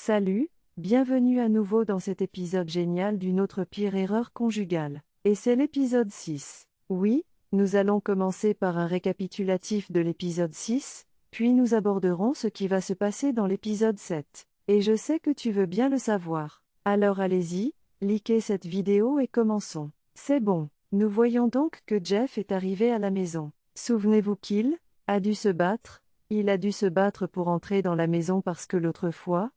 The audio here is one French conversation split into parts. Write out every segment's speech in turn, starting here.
Salut, bienvenue à nouveau dans cet épisode génial d'une autre pire erreur conjugale. Et c'est l'épisode 6. Oui, nous allons commencer par un récapitulatif de l'épisode 6, puis nous aborderons ce qui va se passer dans l'épisode 7. Et je sais que tu veux bien le savoir. Alors allez-y, likez cette vidéo et commençons. C'est bon, nous voyons donc que Jeff est arrivé à la maison. Souvenez-vous qu'il a dû se battre, il a dû se battre pour entrer dans la maison parce que l'autre fois,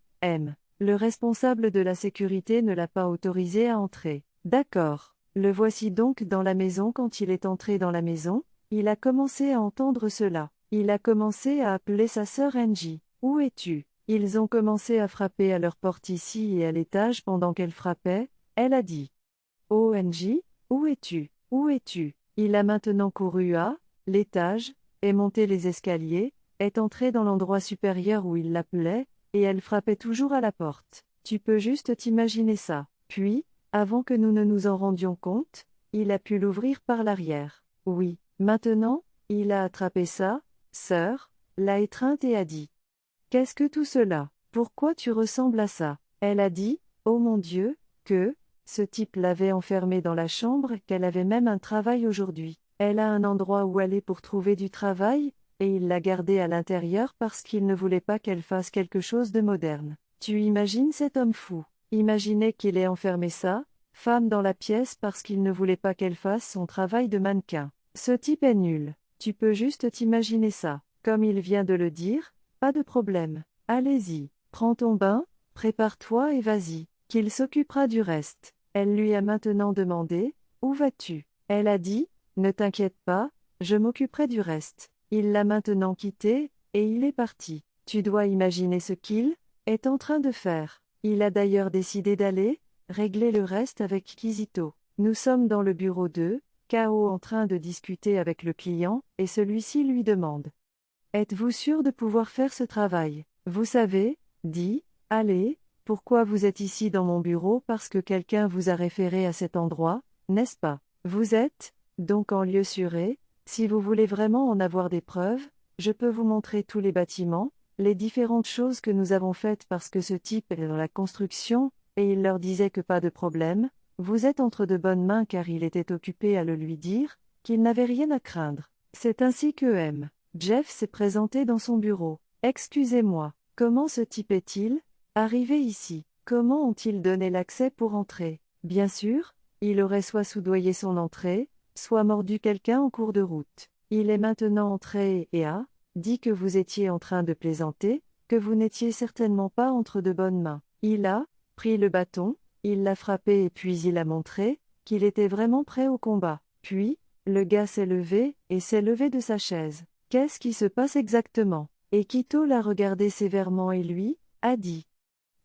le responsable de la sécurité ne l'a pas autorisé à entrer. D'accord. Le voici donc dans la maison. Quand il est entré dans la maison, il a commencé à entendre cela. Il a commencé à appeler sa sœur Angie. Où es-tu? Ils ont commencé à frapper à leur porte ici et à l'étage pendant qu'elle frappait. Elle a dit: Oh Angie, où es-tu? Où es-tu? Il a maintenant couru à l'étage, est monté les escaliers, est entré dans l'endroit supérieur où il l'appelait, et elle frappait toujours à la porte. Tu peux juste t'imaginer ça. Puis, avant que nous ne nous en rendions compte, il a pu l'ouvrir par l'arrière. Oui, maintenant, il a attrapé sa sœur, l'a étreinte et a dit: Qu'est-ce que tout cela? Pourquoi tu ressembles à ça? Elle a dit: Oh mon Dieu, que ce type l'avait enfermée dans la chambre, qu'elle avait même un travail aujourd'hui. Elle a un endroit où aller pour trouver du travail, et il l'a gardée à l'intérieur parce qu'il ne voulait pas qu'elle fasse quelque chose de moderne. Tu imagines cet homme fou? Imaginez qu'il ait enfermé sa femme dans la pièce parce qu'il ne voulait pas qu'elle fasse son travail de mannequin. Ce type est nul. Tu peux juste t'imaginer ça. Comme il vient de le dire, pas de problème. Allez-y, prends ton bain, prépare-toi et vas-y, qu'il s'occupera du reste. Elle lui a maintenant demandé: Où vas-tu? Elle a dit: Ne t'inquiète pas, je m'occuperai du reste. Il l'a maintenant quitté, et il est parti. Tu dois imaginer ce qu'il est en train de faire. Il a d'ailleurs décidé d'aller régler le reste avec Kizito. Nous sommes dans le bureau de K.O. en train de discuter avec le client, et celui-ci lui demande: Êtes-vous sûr de pouvoir faire ce travail? Vous savez, dit, allez, pourquoi vous êtes ici dans mon bureau? Parce que quelqu'un vous a référé à cet endroit, n'est-ce pas? Vous êtes donc en lieu sûr et, si vous voulez vraiment en avoir des preuves, je peux vous montrer tous les bâtiments, les différentes choses que nous avons faites parce que ce type est dans la construction, et il leur disait que pas de problème, vous êtes entre de bonnes mains car il était occupé à le lui dire, qu'il n'avait rien à craindre. C'est ainsi que Jeff s'est présenté dans son bureau. Excusez-moi, comment ce type est-il arrivé ici? Comment ont-ils donné l'accès pour entrer? Bien sûr, il aurait soit soudoyé son entrée, soit mordu quelqu'un en cours de route. Il est maintenant entré et a dit que vous étiez en train de plaisanter, que vous n'étiez certainement pas entre de bonnes mains. Il a pris le bâton, il l'a frappé et puis il a montré qu'il était vraiment prêt au combat. Puis, le gars s'est levé et s'est levé de sa chaise. Qu'est-ce qui se passe exactement? Et Kito l'a regardé sévèrement et lui a dit: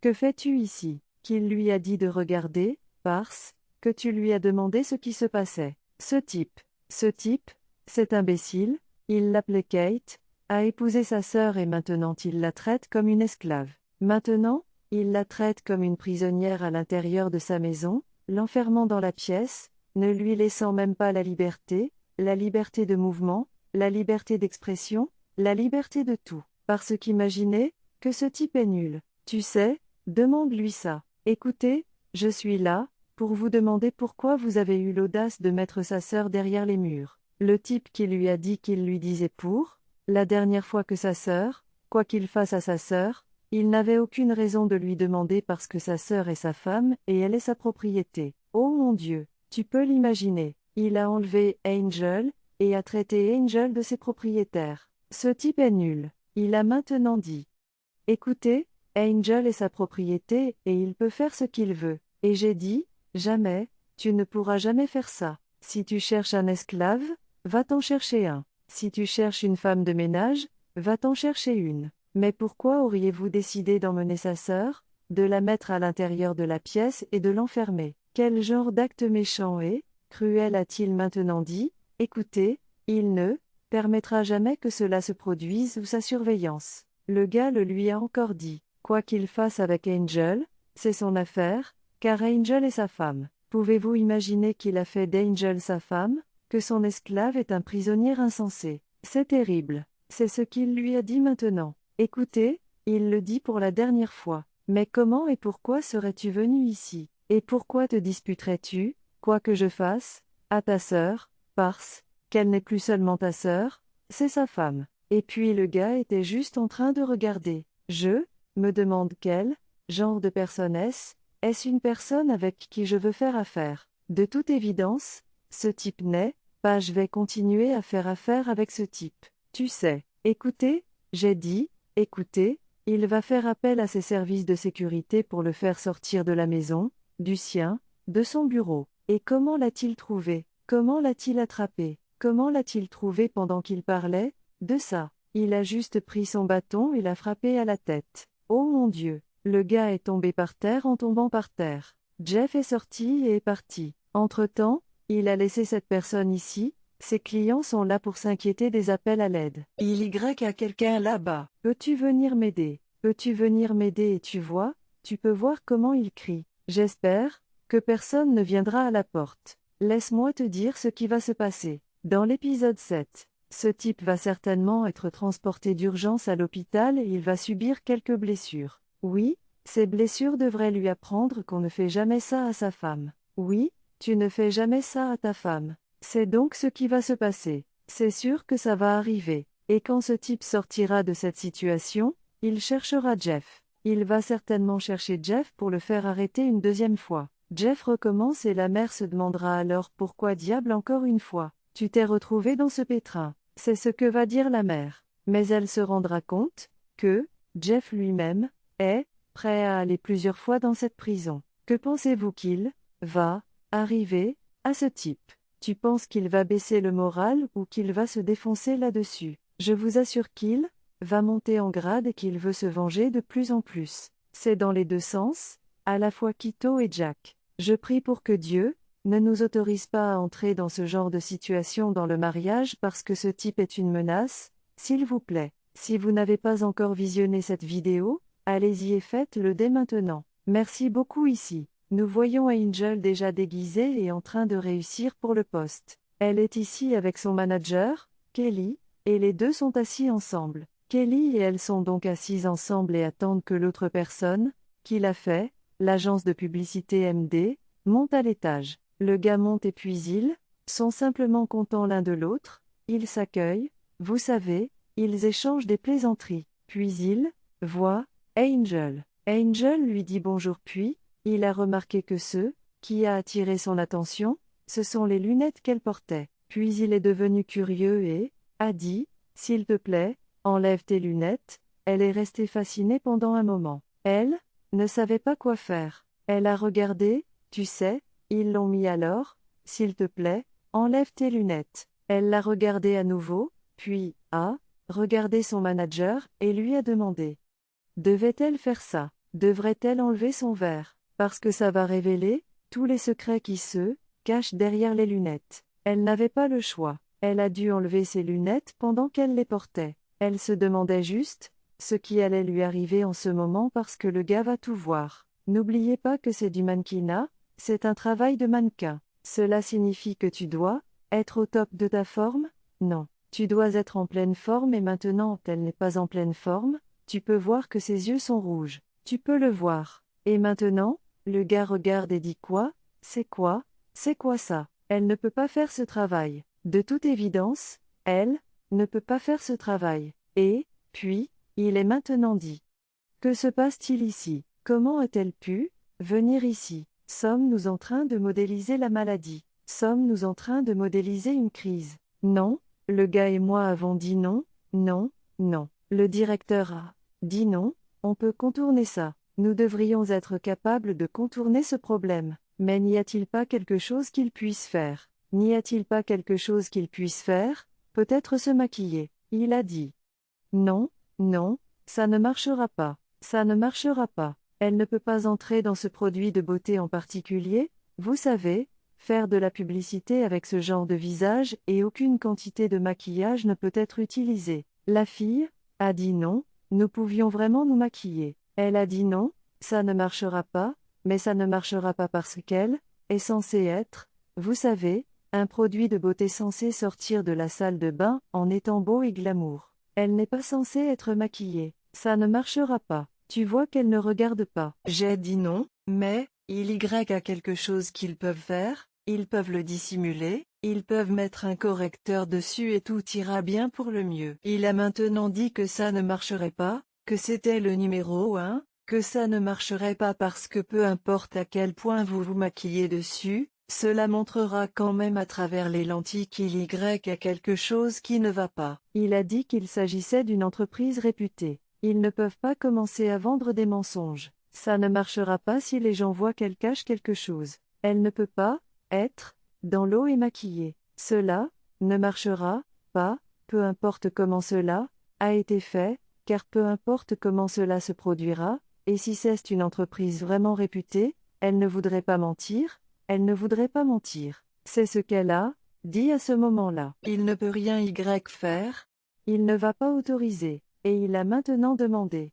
Que fais-tu ici? Qu'il lui a dit de regarder, parce que tu lui as demandé ce qui se passait. Ce type, cet imbécile, il l'appelait Kate, a épousé sa sœur et maintenant il la traite comme une esclave. Maintenant, il la traite comme une prisonnière à l'intérieur de sa maison, l'enfermant dans la pièce, ne lui laissant même pas la liberté de mouvement, la liberté d'expression, la liberté de tout. Parce qu'imaginez que ce type est nul. Tu sais, demande-lui ça. Écoutez, je suis là pour vous demander pourquoi vous avez eu l'audace de mettre sa sœur derrière les murs. Le type qui lui a dit qu'il lui disait pour la dernière fois que sa sœur, quoi qu'il fasse à sa sœur, il n'avait aucune raison de lui demander parce que sa sœur est sa femme et elle est sa propriété. Oh mon Dieu, tu peux l'imaginer. Il a enlevé Angel et a traité Angel de ses propriétaires. Ce type est nul. Il a maintenant dit: Écoutez, Angel est sa propriété et il peut faire ce qu'il veut. Et j'ai dit: Jamais, tu ne pourras jamais faire ça. Si tu cherches un esclave, va t'en chercher un. Si tu cherches une femme de ménage, va t'en chercher une. Mais pourquoi auriez-vous décidé d'emmener sa sœur, de la mettre à l'intérieur de la pièce et de l'enfermer? Quel genre d'acte méchant et cruel a-t-il maintenant dit? Écoutez, il ne permettra jamais que cela se produise sous sa surveillance. Le gars le lui a encore dit. Quoi qu'il fasse avec Angel, c'est son affaire, car Angel est sa femme. Pouvez-vous imaginer qu'il a fait d'Angel sa femme, que son esclave est un prisonnier insensé? C'est terrible. C'est ce qu'il lui a dit maintenant. Écoutez, il le dit pour la dernière fois. Mais comment et pourquoi serais-tu venu ici? Et pourquoi te disputerais-tu, quoi que je fasse, à ta sœur, parce qu'elle n'est plus seulement ta sœur, c'est sa femme. Et puis le gars était juste en train de regarder. Je me demande quel genre de personne est-ce? Est-ce une personne avec qui je veux faire affaire? De toute évidence, ce type n'est pas je vais continuer à faire affaire avec ce type. Tu sais, écoutez, j'ai dit, écoutez, il va faire appel à ses services de sécurité pour le faire sortir de la maison, du sien, de son bureau. Et comment l'a-t-il trouvé? Comment l'a-t-il attrapé? Comment l'a-t-il trouvé pendant qu'il parlait? De ça. Il a juste pris son bâton et l'a frappé à la tête. Oh mon Dieu! Le gars est tombé par terre en tombant par terre. Jeff est sorti et est parti. Entre-temps, il a laissé cette personne ici. Ses clients sont là pour s'inquiéter des appels à l'aide. Il y a quelqu'un là-bas. Peux-tu venir m'aider? Peux-tu venir m'aider? Et tu vois, tu peux voir comment il crie. J'espère que personne ne viendra à la porte. Laisse-moi te dire ce qui va se passer. Dans l'épisode 7, ce type va certainement être transporté d'urgence à l'hôpital et il va subir quelques blessures. Oui, ces blessures devraient lui apprendre qu'on ne fait jamais ça à sa femme. Oui, tu ne fais jamais ça à ta femme. C'est donc ce qui va se passer. C'est sûr que ça va arriver. Et quand ce type sortira de cette situation, il cherchera Jeff. Il va certainement chercher Jeff pour le faire arrêter une deuxième fois. Jeff recommence et la mère se demandera alors pourquoi diable encore une fois. Tu t'es retrouvé dans ce pétrin. C'est ce que va dire la mère. Mais elle se rendra compte que Jeff lui-même est prêt à aller plusieurs fois dans cette prison. Que pensez-vous qu'il va arriver à ce type? Tu penses qu'il va baisser le moral ou qu'il va se défoncer là-dessus? Je vous assure qu'il va monter en grade et qu'il veut se venger de plus en plus. C'est dans les deux sens, à la fois Quito et Jack. Je prie pour que Dieu ne nous autorise pas à entrer dans ce genre de situation dans le mariage parce que ce type est une menace, s'il vous plaît. Si vous n'avez pas encore visionné cette vidéo, allez-y et faites-le dès maintenant. Merci beaucoup ici. Nous voyons Angel déjà déguisée et en train de réussir pour le poste. Elle est ici avec son manager, Kelly, et les deux sont assis ensemble. Kelly et elle sont donc assises ensemble et attendent que l'autre personne, qui l'a fait, l'agence de publicité MD, monte à l'étage. Le gars monte et puis ils sont simplement contents l'un de l'autre, ils s'accueillent, vous savez, ils échangent des plaisanteries. Puis il voit Angel. Angel lui dit bonjour puis, il a remarqué que ce qui a attiré son attention, ce sont les lunettes qu'elle portait. Puis il est devenu curieux et a dit, s'il te plaît, enlève tes lunettes. Elle est restée fascinée pendant un moment. Elle ne savait pas quoi faire. Elle a regardé, tu sais, ils l'ont mis alors, s'il te plaît, enlève tes lunettes. Elle l'a regardé à nouveau, puis a regardé son manager et lui a demandé. Devait-elle faire ça? Devrait-elle enlever son verre? Parce que ça va révéler tous les secrets qui se cachent derrière les lunettes. Elle n'avait pas le choix. Elle a dû enlever ses lunettes pendant qu'elle les portait. Elle se demandait juste ce qui allait lui arriver en ce moment parce que le gars va tout voir. N'oubliez pas que c'est du mannequinat, c'est un travail de mannequin. Cela signifie que tu dois être au top de ta forme? Non. Tu dois être en pleine forme et maintenant elle n'est pas en pleine forme, tu peux voir que ses yeux sont rouges. Tu peux le voir. Et maintenant, le gars regarde et dit quoi? C'est quoi? C'est quoi ça? Elle ne peut pas faire ce travail. De toute évidence, elle ne peut pas faire ce travail. Et, puis, il est maintenant dit. Que se passe-t-il ici? Comment a-t-elle pu venir ici? Sommes-nous en train de modéliser la maladie? Sommes-nous en train de modéliser une crise? Non, le gars et moi avons dit non, non, non. Le directeur a dit non, on peut contourner ça. Nous devrions être capables de contourner ce problème. Mais n'y a-t-il pas quelque chose qu'il puisse faire? N'y a-t-il pas quelque chose qu'il puisse faire? Peut-être se maquiller. Il a dit. Non, non, ça ne marchera pas. Ça ne marchera pas. Elle ne peut pas entrer dans ce produit de beauté en particulier, vous savez, faire de la publicité avec ce genre de visage et aucune quantité de maquillage ne peut être utilisée. La fille a dit non, nous pouvions vraiment nous maquiller. Elle a dit non, ça ne marchera pas, mais ça ne marchera pas parce qu'elle est censée être, vous savez, un produit de beauté censé sortir de la salle de bain en étant beau et glamour. Elle n'est pas censée être maquillée. Ça ne marchera pas. Tu vois qu'elle ne regarde pas. J'ai dit non, mais, il y a quelque chose qu'ils peuvent faire, ils peuvent le dissimuler, ils peuvent mettre un correcteur dessus et tout ira bien pour le mieux. Il a maintenant dit que ça ne marcherait pas, que c'était le numéro 1, que ça ne marcherait pas parce que peu importe à quel point vous vous maquillez dessus, cela montrera quand même à travers les lentilles qu'il y a quelque chose qui ne va pas. Il a dit qu'il s'agissait d'une entreprise réputée. Ils ne peuvent pas commencer à vendre des mensonges. Ça ne marchera pas si les gens voient qu'elle cache quelque chose. Elle ne peut pas être dans l'eau et maquillée. Cela ne marchera pas, peu importe comment cela a été fait, car peu importe comment cela se produira, et si c'est une entreprise vraiment réputée, elle ne voudrait pas mentir, elle ne voudrait pas mentir. C'est ce qu'elle a dit à ce moment-là. Il ne peut rien y faire. Il ne va pas autoriser, et il a maintenant demandé.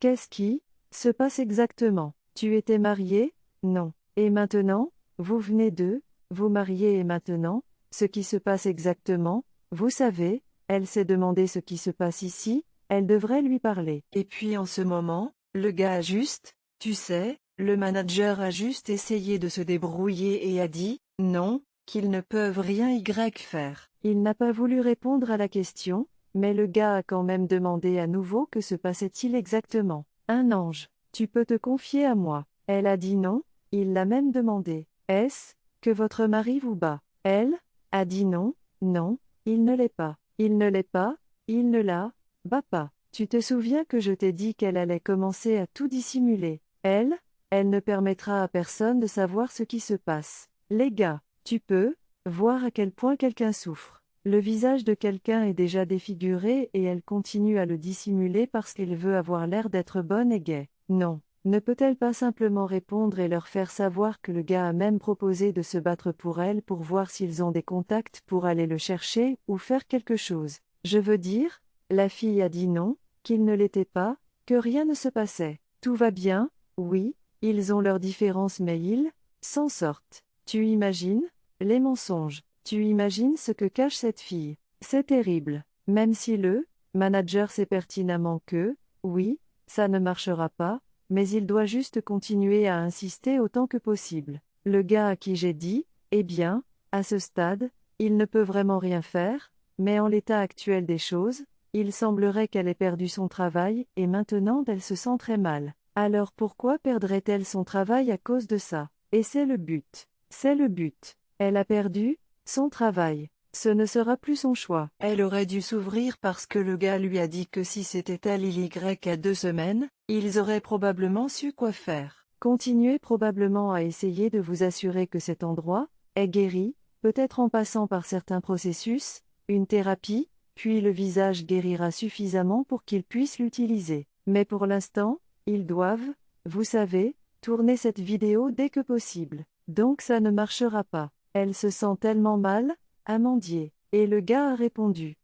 Qu'est-ce qui se passe exactement? Tu étais marié? Non. Et maintenant, vous venez de vous marier et maintenant, ce qui se passe exactement, vous savez, elle s'est demandé ce qui se passe ici, elle devrait lui parler. Et puis en ce moment, le gars a juste, tu sais, le manager a juste essayé de se débrouiller et a dit, non, qu'ils ne peuvent rien y faire. Il n'a pas voulu répondre à la question, mais le gars a quand même demandé à nouveau que se passait-il exactement. Un ange, tu peux te confier à moi. Elle a dit non, il l'a même demandé. Est-ce que votre mari vous bat? Elle a dit non, non, il ne l'est pas. Il ne l'est pas, il ne la bat pas. Tu te souviens que je t'ai dit qu'elle allait commencer à tout dissimuler. Elle ne permettra à personne de savoir ce qui se passe. Les gars, tu peux voir à quel point quelqu'un souffre. Le visage de quelqu'un est déjà défiguré et elle continue à le dissimuler parce qu'elle veut avoir l'air d'être bonne et gaie. Non, ne peut-elle pas simplement répondre et leur faire savoir que le gars a même proposé de se battre pour elle pour voir s'ils ont des contacts pour aller le chercher ou faire quelque chose? Je veux dire, la fille a dit non, qu'il ne l'était pas, que rien ne se passait. Tout va bien, oui, ils ont leurs différences mais ils s'en sortent. Tu imagines les mensonges. Tu imagines ce que cache cette fille. C'est terrible. Même si le manager sait pertinemment que, oui, ça ne marchera pas, mais il doit juste continuer à insister autant que possible. Le gars à qui j'ai dit, eh bien, à ce stade, il ne peut vraiment rien faire, mais en l'état actuel des choses, il semblerait qu'elle ait perdu son travail et maintenant elle se sent très mal. Alors pourquoi perdrait-elle son travail à cause de ça? Et c'est le but. C'est le but. Elle a perdu son travail. Ce ne sera plus son choix. Elle aurait dû s'ouvrir parce que le gars lui a dit que si c'était elle à 2 semaines, ils auraient probablement su quoi faire. Continuez probablement à essayer de vous assurer que cet endroit est guéri, peut-être en passant par certains processus, une thérapie, puis le visage guérira suffisamment pour qu'ils puissent l'utiliser. Mais pour l'instant, ils doivent, vous savez, tourner cette vidéo dès que possible. Donc ça ne marchera pas. Elle se sent tellement mal, a mendié. Et le gars a répondu.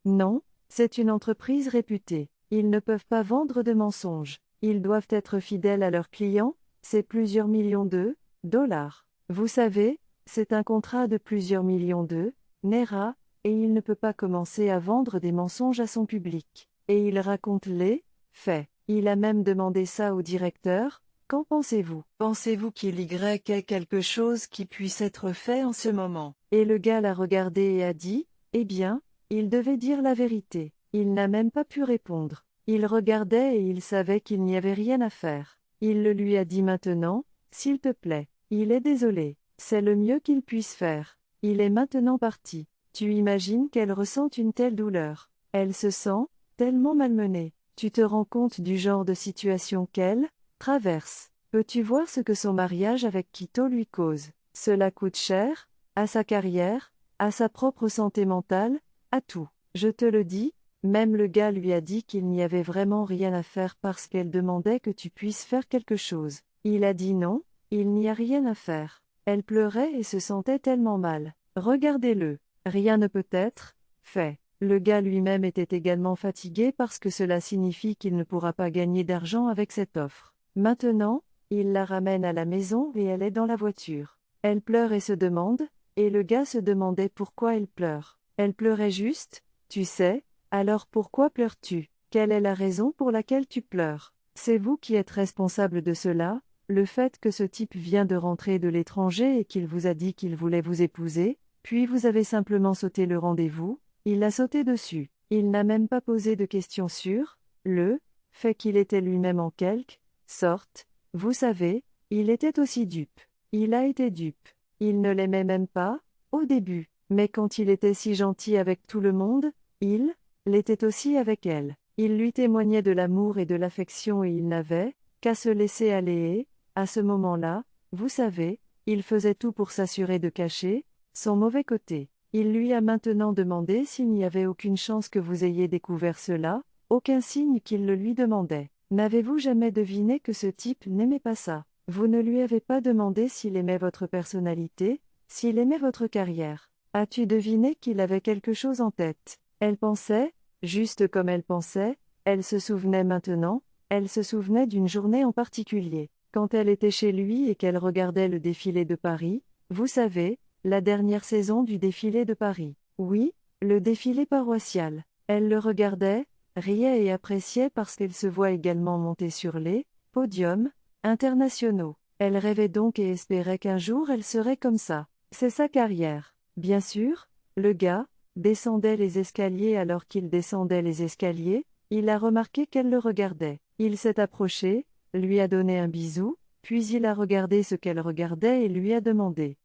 Non, c'est une entreprise réputée. Ils ne peuvent pas vendre de mensonges. Ils doivent être fidèles à leurs clients, c'est plusieurs millions de dollars. Vous savez, c'est un contrat de plusieurs millions de naira, et il ne peut pas commencer à vendre des mensonges à son public. Et il raconte les faits. Il a même demandé ça au directeur. Qu'en pensez-vous? Pensez-vous qu'il y ait quelque chose qui puisse être fait en ce moment? Et le gars l'a regardé et a dit, eh bien, il devait dire la vérité. Il n'a même pas pu répondre. Il regardait et il savait qu'il n'y avait rien à faire. Il le lui a dit maintenant, s'il te plaît. Il est désolé. C'est le mieux qu'il puisse faire. Il est maintenant parti. Tu imagines qu'elle ressent une telle douleur. Elle se sent tellement malmenée. Tu te rends compte du genre de situation qu'elle traverse. Peux-tu voir ce que son mariage avec Quito lui cause? Cela coûte cher, à sa carrière, à sa propre santé mentale, à tout. Je te le dis, même le gars lui a dit qu'il n'y avait vraiment rien à faire parce qu'elle demandait que tu puisses faire quelque chose. Il a dit non, il n'y a rien à faire. Elle pleurait et se sentait tellement mal. Regardez-le. Rien ne peut être fait. Le gars lui-même était également fatigué parce que cela signifie qu'il ne pourra pas gagner d'argent avec cette offre. Maintenant, il la ramène à la maison et elle est dans la voiture. Elle pleure et se demande, et le gars se demandait pourquoi elle pleure. Elle pleurait juste, tu sais, alors pourquoi pleures-tu? Quelle est la raison pour laquelle tu pleures? C'est vous qui êtes responsable de cela, le fait que ce type vient de rentrer de l'étranger et qu'il vous a dit qu'il voulait vous épouser, puis vous avez simplement sauté le rendez-vous, il a sauté dessus. Il n'a même pas posé de questions sur le fait qu'il était lui-même en quelque sorte. Vous savez, il était aussi dupe. Il a été dupe. Il ne l'aimait même pas, au début, mais quand il était si gentil avec tout le monde, il l'était aussi avec elle. Il lui témoignait de l'amour et de l'affection et il n'avait qu'à se laisser aller et, à ce moment-là, vous savez, il faisait tout pour s'assurer de cacher son mauvais côté. Il lui a maintenant demandé s'il n'y avait aucune chance que vous ayez découvert cela, aucun signe qu'il le lui demandait. N'avez-vous jamais deviné que ce type n'aimait pas ça? Vous ne lui avez pas demandé s'il aimait votre personnalité, s'il aimait votre carrière. As-tu deviné qu'il avait quelque chose en tête? Elle pensait, juste comme elle pensait, elle se souvenait maintenant, elle se souvenait d'une journée en particulier, quand elle était chez lui et qu'elle regardait le défilé de Paris, vous savez, la dernière saison du défilé de Paris. Oui, le défilé paroissial. Elle le regardait, riait et appréciait parce qu'elle se voit également monter sur les podiums internationaux. Elle rêvait donc et espérait qu'un jour elle serait comme ça. C'est sa carrière. Bien sûr, le gars descendait les escaliers alors qu'il descendait les escaliers, il a remarqué qu'elle le regardait. Il s'est approché, lui a donné un bisou, puis il a regardé ce qu'elle regardait et lui a demandé: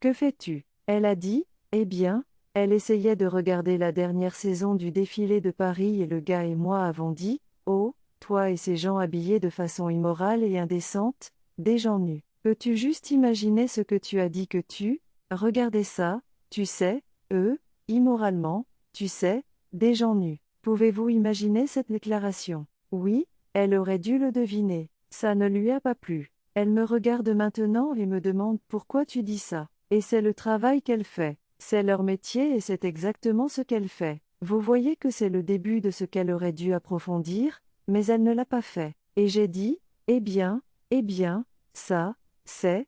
que fais-tu? Elle a dit, eh bien, elle essayait de regarder la dernière saison du défilé de Paris et le gars et moi avons dit, oh, toi et ces gens habillés de façon immorale et indécente, des gens nus. Peux-tu juste imaginer ce que tu as dit que tu regardais ça, tu sais, immoralement, tu sais, des gens nus. Pouvez-vous imaginer cette déclaration? Oui, elle aurait dû le deviner. Ça ne lui a pas plu. Elle me regarde maintenant et me demande pourquoi tu dis ça. Et c'est le travail qu'elle fait. C'est leur métier et c'est exactement ce qu'elle fait. Vous voyez que c'est le début de ce qu'elle aurait dû approfondir, mais elle ne l'a pas fait. Et j'ai dit, eh bien, ça, c'est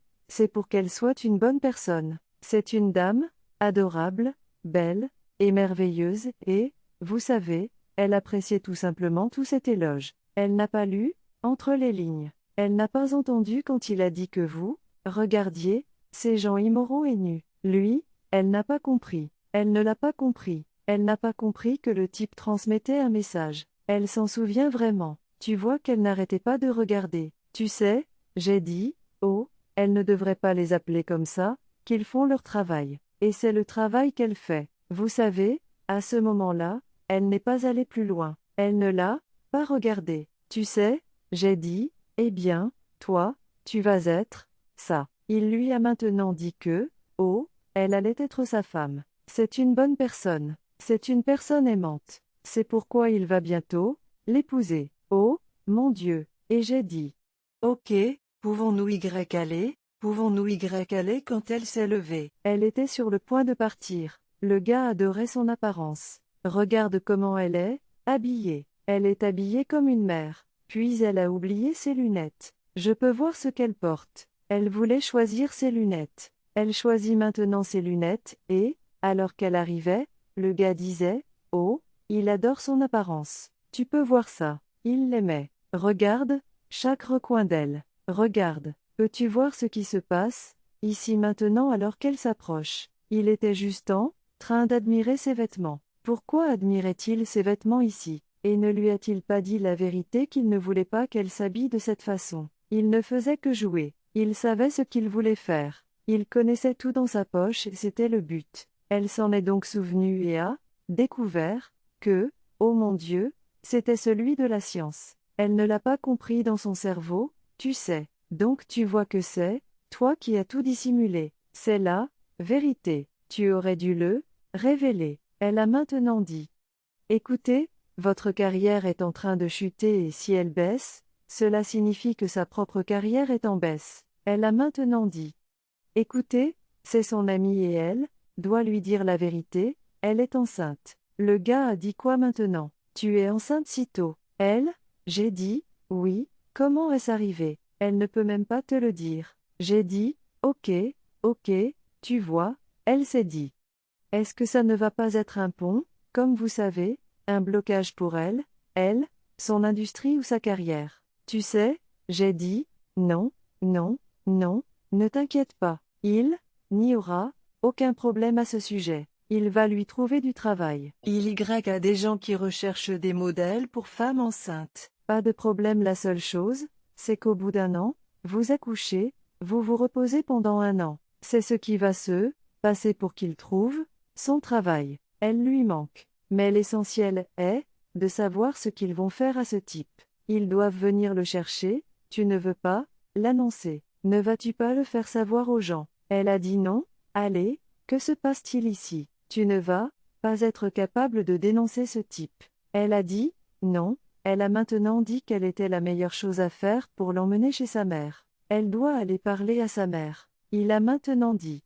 pour qu'elle soit une bonne personne. C'est une dame, adorable, belle, et merveilleuse, et, vous savez, elle appréciait tout simplement tout cet éloge. Elle n'a pas lu, entre les lignes. Elle n'a pas entendu quand il a dit que vous, regardiez, ces gens immoraux et nus. Lui, elle n'a pas compris. Elle ne l'a pas compris. Elle n'a pas compris que le type transmettait un message. Elle s'en souvient vraiment. Tu vois qu'elle n'arrêtait pas de regarder. Tu sais, j'ai dit, oh, elle ne devrait pas les appeler comme ça, qu'ils font leur travail. Et c'est le travail qu'elle fait. Vous savez, à ce moment-là, elle n'est pas allée plus loin. Elle ne l'a pas regardé. Tu sais, j'ai dit, eh bien, toi, tu vas être ça. Il lui a maintenant dit que, oh, elle allait être sa femme. C'est une bonne personne. C'est une personne aimante. C'est pourquoi il va bientôt l'épouser. Oh, mon Dieu. Et j'ai dit, ok, pouvons-nous y aller? Pouvons-nous y aller quand elle s'est levée? elle était sur le point de partir. Le gars adorait son apparence. Regarde comment elle est, habillée. Elle est habillée comme une mère. Puis elle a oublié ses lunettes. Je peux voir ce qu'elle porte. Elle voulait choisir ses lunettes. Elle choisit maintenant ses lunettes et, alors qu'elle arrivait, le gars disait, oh, il adore son apparence. Tu peux voir ça. Il l'aimait. Regarde, chaque recoin d'elle. Regarde. Peux-tu voir ce qui se passe, ici maintenant alors qu'elle s'approche? Il était juste en train d'admirer ses vêtements. Pourquoi admirait-il ses vêtements ici? Et ne lui a-t-il pas dit la vérité qu'il ne voulait pas qu'elle s'habille de cette façon? Il ne faisait que jouer. Il savait ce qu'il voulait faire. Il connaissait tout dans sa poche et c'était le but. Elle s'en est donc souvenue et a découvert que, oh mon Dieu, c'était celui de la science. Elle ne l'a pas compris dans son cerveau, tu sais. Donc tu vois que c'est toi qui as tout dissimulé. C'est la vérité. Tu aurais dû le révéler. Elle a maintenant dit. Écoutez, votre carrière est en train de chuter et si elle baisse, cela signifie que sa propre carrière est en baisse. Elle a maintenant dit. Écoutez, c'est son amie et elle doit lui dire la vérité, elle est enceinte. Le gars a dit quoi maintenant? Tu es enceinte si tôt. Elle? J'ai dit, oui, comment est-ce arrivé? Elle ne peut même pas te le dire. J'ai dit, ok, tu vois, elle s'est dit. Est-ce que ça ne va pas être un pont, comme vous savez, un blocage pour elle, son industrie ou sa carrière? Tu sais, j'ai dit, non, non, non, ne t'inquiète pas, il n'y aura aucun problème à ce sujet. Il va lui trouver du travail. Il y a des gens qui recherchent des modèles pour femmes enceintes. Pas de problème, la seule chose, c'est qu'au bout d'un an, vous accouchez, vous vous reposez pendant un an. C'est ce qui va se passer pour qu'il trouve son travail. Elle lui manque. Mais l'essentiel est de savoir ce qu'ils vont faire à ce type. Ils doivent venir le chercher, tu ne veux pas l'annoncer. Ne vas-tu pas le faire savoir aux gens? Elle a dit non. Allez, que se passe-t-il ici? Tu ne vas pas être capable de dénoncer ce type. Elle a dit non. Elle a maintenant dit quelle était la meilleure chose à faire pour l'emmener chez sa mère. Elle doit aller parler à sa mère. Il a maintenant dit.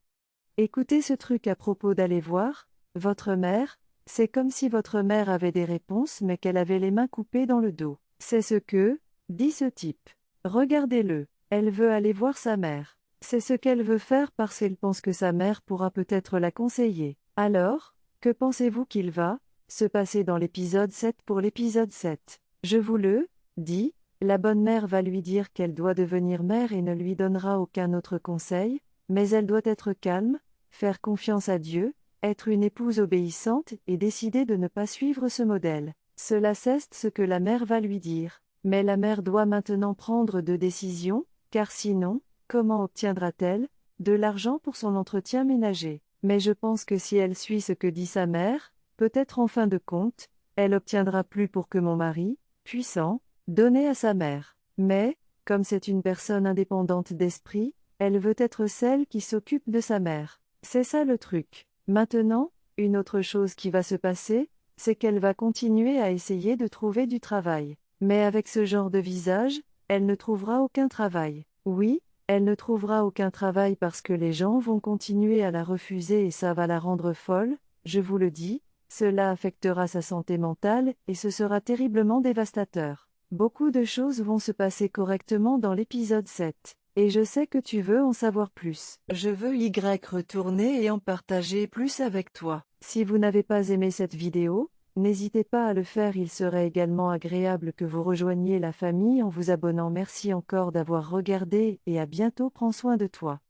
Écoutez ce truc à propos d'aller voir votre mère, c'est comme si votre mère avait des réponses mais qu'elle avait les mains coupées dans le dos. C'est ce que dit ce type. Regardez-le. Elle veut aller voir sa mère. C'est ce qu'elle veut faire parce qu'elle pense que sa mère pourra peut-être la conseiller. Alors, que pensez-vous qu'il va se passer dans l'épisode 7 pour l'épisode 7? Je vous le dis, la bonne mère va lui dire qu'elle doit devenir mère et ne lui donnera aucun autre conseil, mais elle doit être calme, faire confiance à Dieu, être une épouse obéissante et décider de ne pas suivre ce modèle. Cela c'est ce que la mère va lui dire. Mais la mère doit maintenant prendre deux décisions, car sinon, comment obtiendra-t-elle de l'argent pour son entretien ménager? Mais je pense que si elle suit ce que dit sa mère, peut-être en fin de compte, elle obtiendra plus pour que mon mari, puissant, donner à sa mère. Mais, comme c'est une personne indépendante d'esprit, elle veut être celle qui s'occupe de sa mère. C'est ça le truc. Maintenant, une autre chose qui va se passer, c'est qu'elle va continuer à essayer de trouver du travail. Mais avec ce genre de visage, elle ne trouvera aucun travail. Oui, elle ne trouvera aucun travail parce que les gens vont continuer à la refuser et ça va la rendre folle, je vous le dis, cela affectera sa santé mentale et ce sera terriblement dévastateur. Beaucoup de choses vont se passer correctement dans l'épisode 7. Et je sais que tu veux en savoir plus. Je veux retourner et en partager plus avec toi. Si vous n'avez pas aimé cette vidéo, n'hésitez pas à le faire, il serait également agréable que vous rejoigniez la famille en vous abonnant. Merci encore d'avoir regardé et à bientôt, prends soin de toi.